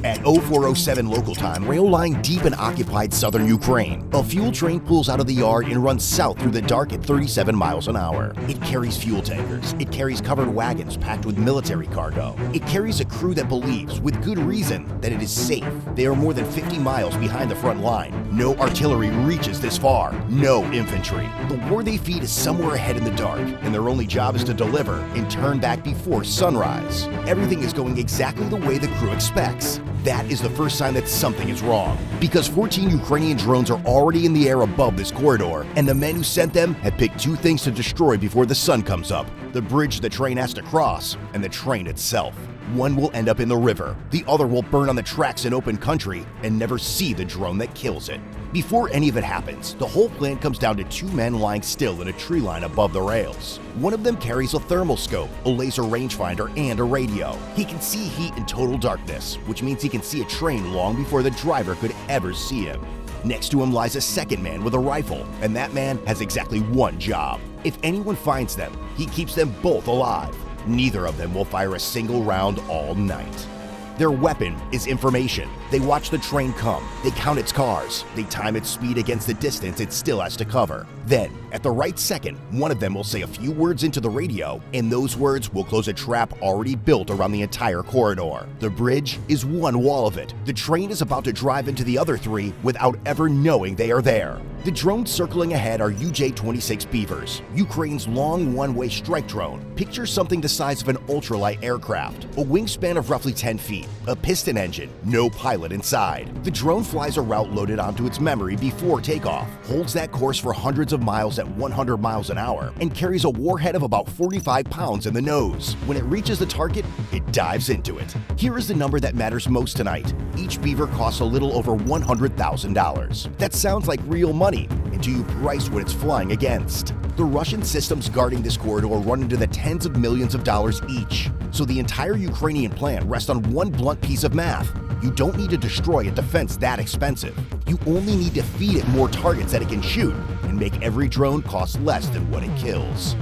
At 0407 local time, rail lying deep in occupied southern Ukraine, a fuel train pulls out of the yard and runs south through the dark at 37 miles an hour. It carries fuel tankers. It carries covered wagons packed with military cargo. It carries a crew that believes, with good reason, that it is safe. They are more than 50 miles behind the front line. No artillery reaches this far. No infantry. The war they feed is somewhere ahead in the dark, and their only job is to deliver and turn back before sunrise. Everything is going exactly the way the crew expects. That is the first sign that something is wrong, because 14 Ukrainian drones are already in the air above this corridor, and the men who sent them have picked two things to destroy before the sun comes up: the bridge the train has to cross and the train itself. One will end up in the river, the other will burn on the tracks in open country and never see the drone that kills it. Before any of it happens, the whole plan comes down to two men lying still in a tree line above the rails. One of them carries a thermal scope, a laser rangefinder, and a radio. He can see heat in total darkness, which means he can see a train long before the driver could ever see him. Next to him lies a second man with a rifle, and that man has exactly one job. If anyone finds them, he keeps them both alive. Neither of them will fire a single round all night. Their weapon is information. They watch the train come, they count its cars, they time its speed against the distance it still has to cover. Then, at the right second, one of them will say a few words into the radio, and those words will close a trap already built around the entire corridor. The bridge is one wall of it. The train is about to drive into the other three without ever knowing they are there. The drones circling ahead are UJ-26 Beavers, Ukraine's long one-way strike drone. Picture something the size of an ultralight aircraft, a wingspan of roughly 10 feet, a piston engine, no pilot inside. The drone flies a route loaded onto its memory before takeoff, holds that course for hundreds of miles at 100 miles an hour, and carries a warhead of about 45 pounds in the nose. When it reaches the target, it dives into it. Here is the number that matters most tonight. Each Beaver costs a little over $100,000. That sounds like real money until you price what it's flying against. The Russian systems guarding this corridor run into the tens of millions of dollars each. So the entire Ukrainian plan rests on one blunt piece of math. You don't need to destroy a defense that expensive. You only need to feed it more targets that it can shoot and make every drone cost less than what it kills.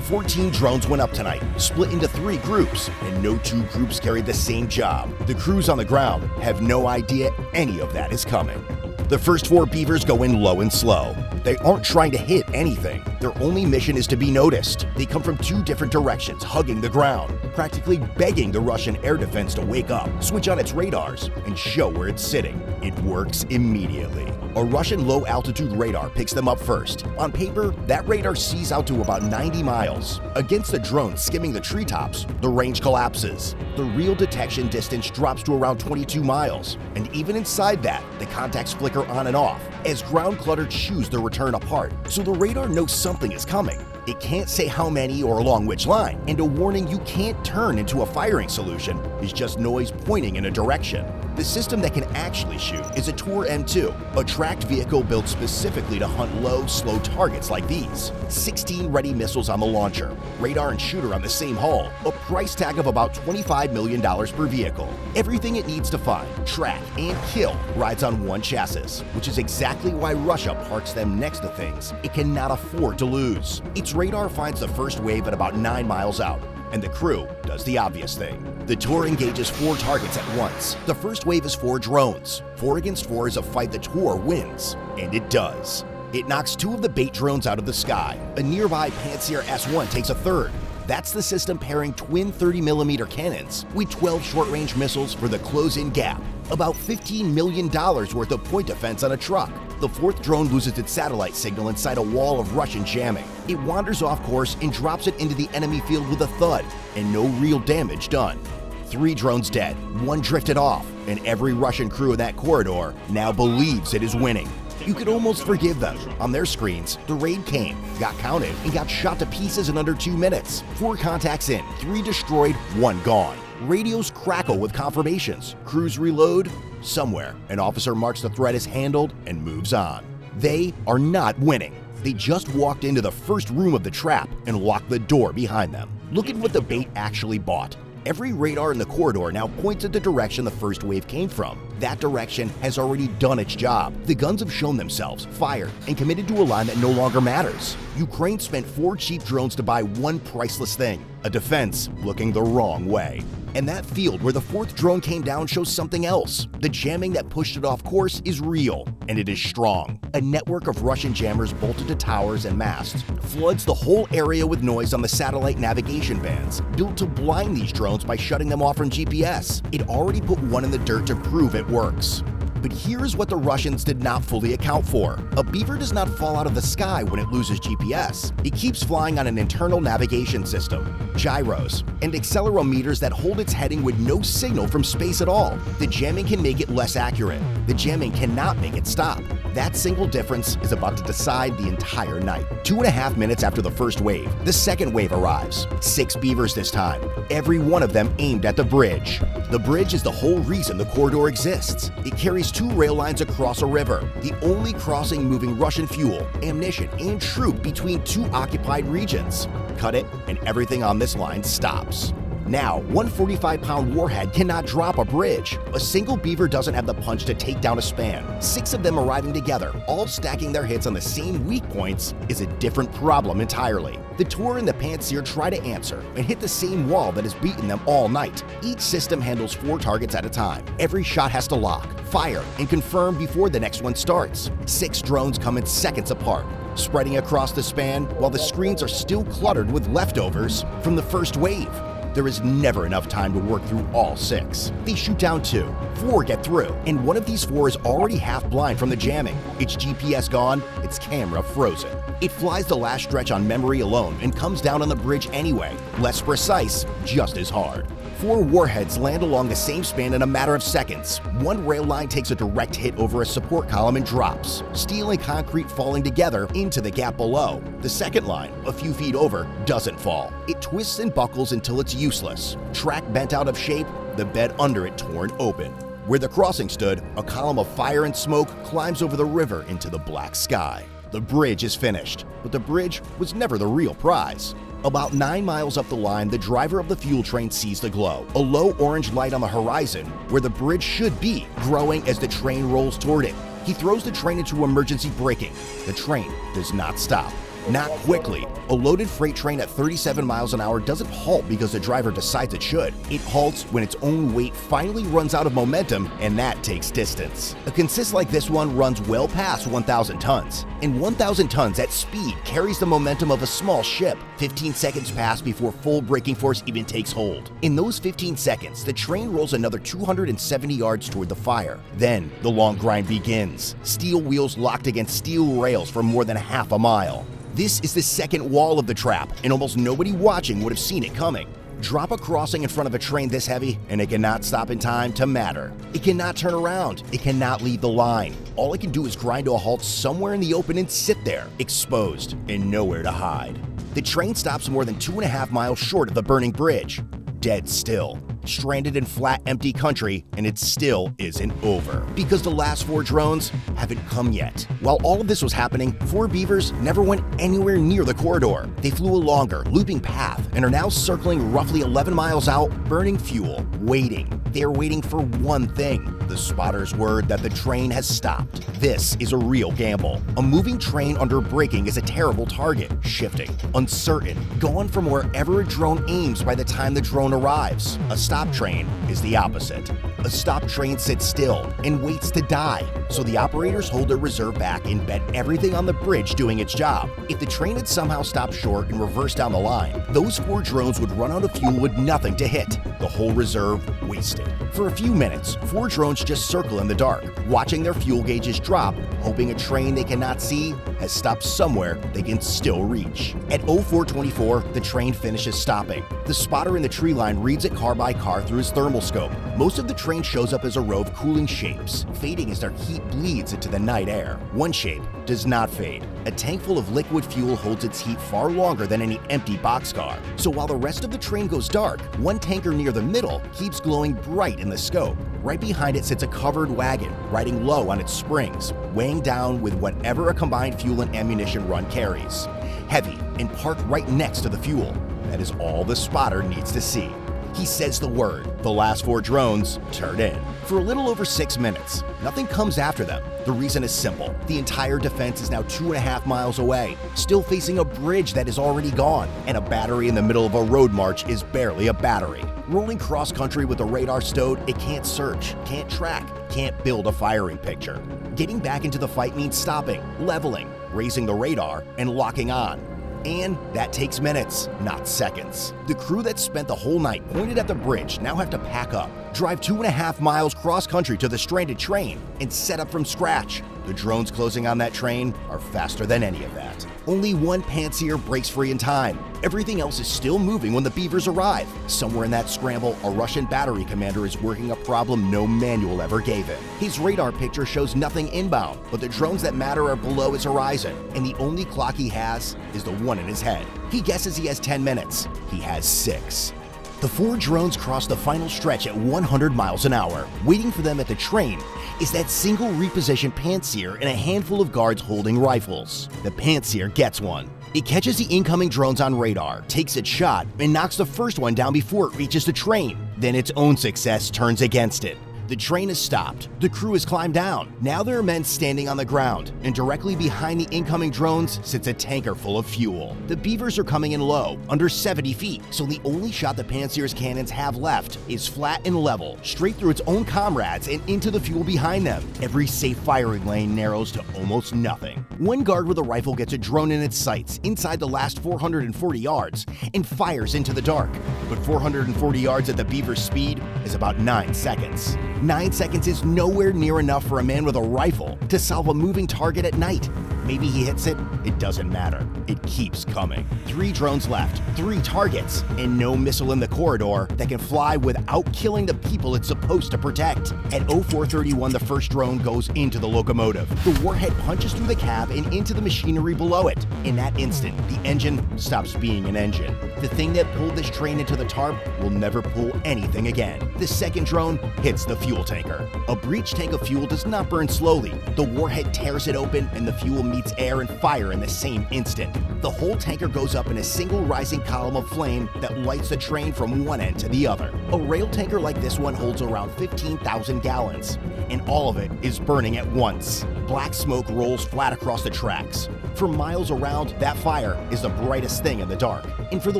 14 drones went up tonight, split into 3 groups, and no 2 groups carried the same job. The crews on the ground have no idea any of that is coming. The first 4 Beavers go in low and slow. They aren't trying to hit anything. Their only mission is to be noticed. They come from 2 different directions, hugging the ground, practically begging the Russian air defense to wake up, switch on its radars, and show where it's sitting. It works immediately. A Russian low-altitude radar picks them up first. On paper, that radar sees out to about 90 miles. Against the drone skimming the treetops, the range collapses. The real detection distance drops to around 22 miles, and even inside that, the contacts flicker on and off as ground-cluttered shoes their return apart. So the radar knows something is coming. It can't say how many or along which line, and a warning you can't turn into a firing solution is just noise pointing in a direction. The system that can actually shoot is a Tor M2, a tracked vehicle built specifically to hunt low, slow targets like these. 16 ready missiles on the launcher, radar and shooter on the same hull, a price tag of about $25 million per vehicle. Everything it needs to find, track, and kill rides on one chassis, which is exactly why Russia parks them next to things it cannot afford to lose. Its radar finds the first wave at about 9 miles out, and the crew does the obvious thing. The Tor engages 4 targets at once. The first wave is 4 drones. 4 against 4 is a fight the Tor wins, and it does. It knocks 2 of the bait drones out of the sky. A nearby Pantsir S-1 takes a third. That's the system pairing twin 30mm cannons with 12 short-range missiles for the close-in gap. About $15 million worth of point defense on a truck. The 4th drone loses its satellite signal inside a wall of Russian jamming. It wanders off course and drops it into the enemy field with a thud, and no real damage done. 3 drones dead, 1 drifted off, and every Russian crew in that corridor now believes it is winning. You could almost forgive them. On their screens, the raid came, got counted, and got shot to pieces in under 2 minutes. 4 contacts in, 3 destroyed, 1 gone. Radios crackle with confirmations. Crews reload. Somewhere, an officer marks the threat as handled and moves on. They are not winning. They just walked into the first room of the trap and locked the door behind them. Look at what the bait actually bought. Every radar in the corridor now points at the direction the first wave came from. That direction has already done its job. The guns have shown themselves, fired, and committed to a line that no longer matters. Ukraine spent 4 cheap drones to buy one priceless thing, a defense looking the wrong way. And that field where the 4th drone came down shows something else. The jamming that pushed it off course is real, and it is strong. A network of Russian jammers bolted to towers and masts floods the whole area with noise on the satellite navigation bands, built to blind these drones by shutting them off from GPS. It already put one in the dirt to prove it works. But here's what the Russians did not fully account for. A beaver does not fall out of the sky when it loses GPS. It keeps flying on an internal navigation system, gyros, and accelerometers that hold its heading with no signal from space at all. The jamming can make it less accurate. The jamming cannot make it stop. That single difference is about to decide the entire night. 2.5 minutes after the first wave, the second wave arrives. 6 beavers this time, every one of them aimed at the bridge. The bridge is the whole reason the corridor exists. It carries 2 rail lines across a river, the only crossing moving Russian fuel, ammunition, and troop between 2 occupied regions. Cut it, and everything on this line stops. Now, one 45-pound warhead cannot drop a bridge. A single beaver doesn't have the punch to take down a span. 6 of them arriving together, all stacking their hits on the same weak points, is a different problem entirely. The Tor and the Pantsir try to answer and hit the same wall that has beaten them all night. Each system handles 4 targets at a time. Every shot has to lock, fire, and confirm before the next one starts. 6 drones come in seconds apart, spreading across the span while the screens are still cluttered with leftovers from the first wave. There is never enough time to work through all 6. They shoot down 2, 4 get through, and one of these 4 is already half blind from the jamming. Its GPS gone, its camera frozen. It flies the last stretch on memory alone and comes down on the bridge anyway. Less precise, just as hard. 4 warheads land along the same span in a matter of seconds. One rail line takes a direct hit over a support column and drops, steel and concrete falling together into the gap below. The second line, a few feet over, doesn't fall. It twists and buckles until it's useless. Track bent out of shape, the bed under it torn open. Where the crossing stood, a column of fire and smoke climbs over the river into the black sky. The bridge is finished, but the bridge was never the real prize. About 9 miles up the line, the driver of the fuel train sees the glow, a low orange light on the horizon where the bridge should be, growing as the train rolls toward it. He throws the train into emergency braking. The train does not stop. Not quickly. A loaded freight train at 37 miles an hour doesn't halt because the driver decides it should. It halts when its own weight finally runs out of momentum, and that takes distance. A consist like this one runs well past 1,000 tons. And 1,000 tons at speed carries the momentum of a small ship. 15 seconds pass before full braking force even takes hold. In those 15 seconds, the train rolls another 270 yards toward the fire. Then, the long grind begins. Steel wheels locked against steel rails for more than half a mile. This is the second wall of the trap, and almost nobody watching would have seen it coming. Drop a crossing in front of a train this heavy, and it cannot stop in time to matter. It cannot turn around. It cannot leave the line. All it can do is grind to a halt somewhere in the open and sit there, exposed and nowhere to hide. The train stops more than 2.5 miles short of the burning bridge. Dead still. Stranded in flat, empty country, and it still isn't over. Because the last 4 drones haven't come yet. While all of this was happening, 4 beavers never went anywhere near the corridor. They flew a longer, looping path and are now circling roughly 11 miles out, burning fuel, waiting. They are waiting for one thing: the spotter's word that the train has stopped. This is a real gamble. A moving train under braking is a terrible target, shifting, uncertain, gone from wherever a drone aims by the time the drone arrives. A stop train is the opposite. A stop train sits still and waits to die, so the operators hold their reserve back and bet everything on the bridge doing its job. If the train had somehow stopped short and reversed down the line, those 4 drones would run out of fuel with nothing to hit. The whole reserve wasted. For a few minutes, 4 drones just circle in the dark, watching their fuel gauges drop, hoping a train they cannot see has stopped somewhere they can still reach. At 0424, the train finishes stopping. The spotter in the tree line reads it car by car through his thermal scope. Most of the train shows up as a row of cooling shapes, fading as their heat bleeds into the night air. One shape does not fade. A tank full of liquid fuel holds its heat far longer than any empty boxcar. So while the rest of the train goes dark, one tanker near the middle keeps glowing bright in the scope. Right behind it sits a covered wagon, riding low on its springs, weighing down with whatever a combined fuel and ammunition run carries. Heavy and parked right next to the fuel. That is all the spotter needs to see. He says the word. The last 4 drones turn in. For a little over 6 minutes, nothing comes after them. The reason is simple. The entire defense is now 2.5 miles away, still facing a bridge that is already gone, and a battery in the middle of a road march is barely a battery. Rolling cross-country with the radar stowed, it can't search, can't track, can't build a firing picture. Getting back into the fight means stopping, leveling, raising the radar, and locking on. And that takes minutes, not seconds. The crew that spent the whole night pointed at the bridge now have to pack up, drive 2.5 miles cross-country to the stranded train, and set up from scratch. The drones closing on that train are faster than any of that. Only one Pantsir breaks free in time. Everything else is still moving when the Beavers arrive. Somewhere in that scramble, a Russian battery commander is working a problem no manual ever gave him. His radar picture shows nothing inbound, but the drones that matter are below his horizon, and the only clock he has is the one in his head. He guesses he has 10 minutes. He has 6. The 4 drones cross the final stretch at 100 miles an hour. Waiting for them at the train is that single repositioned Pantsir and a handful of guards holding rifles. The Pantsir gets one. It catches the incoming drones on radar, takes its shot, and knocks the first one down before it reaches the train. Then its own success turns against it. The train is stopped. The crew has climbed down. Now there are men standing on the ground, and directly behind the incoming drones sits a tanker full of fuel. The Beavers are coming in low, under 70 feet, so the only shot the Pantsir's cannons have left is flat and level, straight through its own comrades and into the fuel behind them. Every safe firing lane narrows to almost nothing. One guard with a rifle gets a drone in its sights inside the last 440 yards and fires into the dark. But 440 yards at the Beaver's speed is about 9 seconds. 9 seconds is nowhere near enough for a man with a rifle to solve a moving target at night. Maybe he hits it, it doesn't matter. It keeps coming. 3 drones left, 3 targets, and no missile in the corridor that can fly without killing the people it's supposed to protect. At 0431, the first drone goes into the locomotive. The warhead punches through the cab and into the machinery below it. In that instant, the engine stops being an engine. The thing that pulled this train into the tarp will never pull anything again. The second drone hits the fuel tanker. A breech tank of fuel does not burn slowly. The warhead tears it open and the fuel meets air and fire in the same instant. The whole tanker goes up in a single rising column of flame that lights the train from one end to the other. A rail tanker like this one holds around 15,000 gallons, and all of it is burning at once. Black smoke rolls flat across the tracks. For miles around, that fire is the brightest thing in the dark. And for the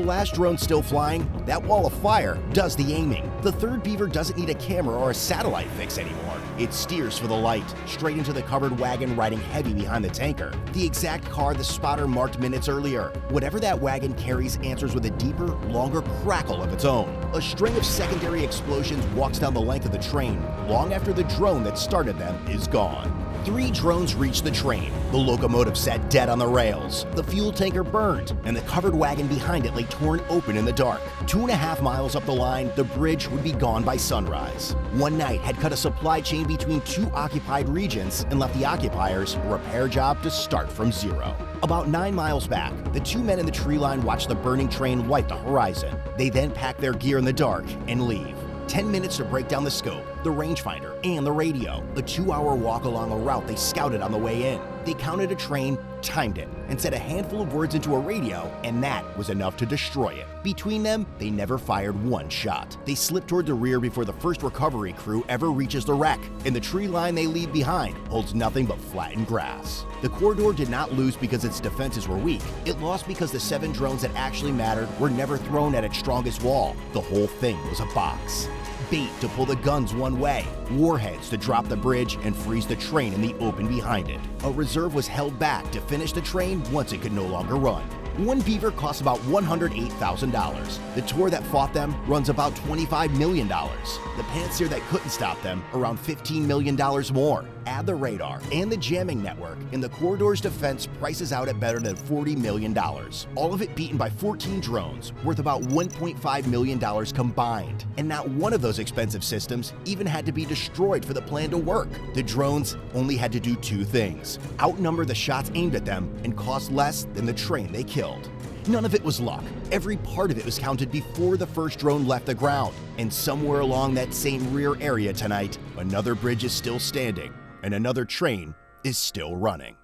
last drone still flying, that wall of fire does the aiming. The third Beaver doesn't need a camera or a satellite fix anymore. It steers for the light, straight into the covered wagon riding heavy behind the tanker. The exact car the spotter marked minutes earlier. Whatever that wagon carries answers with a deeper, longer crackle of its own. A string of secondary explosions walks down the length of the train, long after the drone that started them is gone. 3 drones reached the train. The locomotive sat dead on the rails. The fuel tanker burned, and the covered wagon behind it lay torn open in the dark. 2.5 miles up the line, the bridge would be gone by sunrise. One night had cut a supply chain between 2 occupied regions and left the occupiers a repair job to start from zero. About 9 miles back, the 2 men in the tree line watch the burning train light the horizon. They then pack their gear in the dark and leave. 10 minutes to break down the scope, the rangefinder, and the radio. A 2-hour walk along a route they scouted on the way in. They counted a train, timed it, and said a handful of words into a radio, and that was enough to destroy it. Between them, they never fired one shot. They slip toward the rear before the first recovery crew ever reaches the wreck, and the tree line they leave behind holds nothing but flattened grass. The corridor did not lose because its defenses were weak. It lost because the 7 drones that actually mattered were never thrown at its strongest wall. The whole thing was a box. Bait to pull the guns one way, warheads to drop the bridge and freeze the train in the open behind it. A reserve was held back to finish the train once it could no longer run. One Beaver costs about $108,000. The Tor that fought them runs about $25 million. The Pantsir that couldn't stop them, around $15 million more. Add the radar and the jamming network, and the corridor's defense prices out at better than $40 million. All of it beaten by 14 drones, worth about $1.5 million combined. And not one of those expensive systems even had to be destroyed for the plan to work. The drones only had to do 2 things: outnumber the shots aimed at them and cost less than the train they killed. None of it was luck. Every part of it was counted before the first drone left the ground. And somewhere along that same rear area tonight, another bridge is still standing and another train is still running.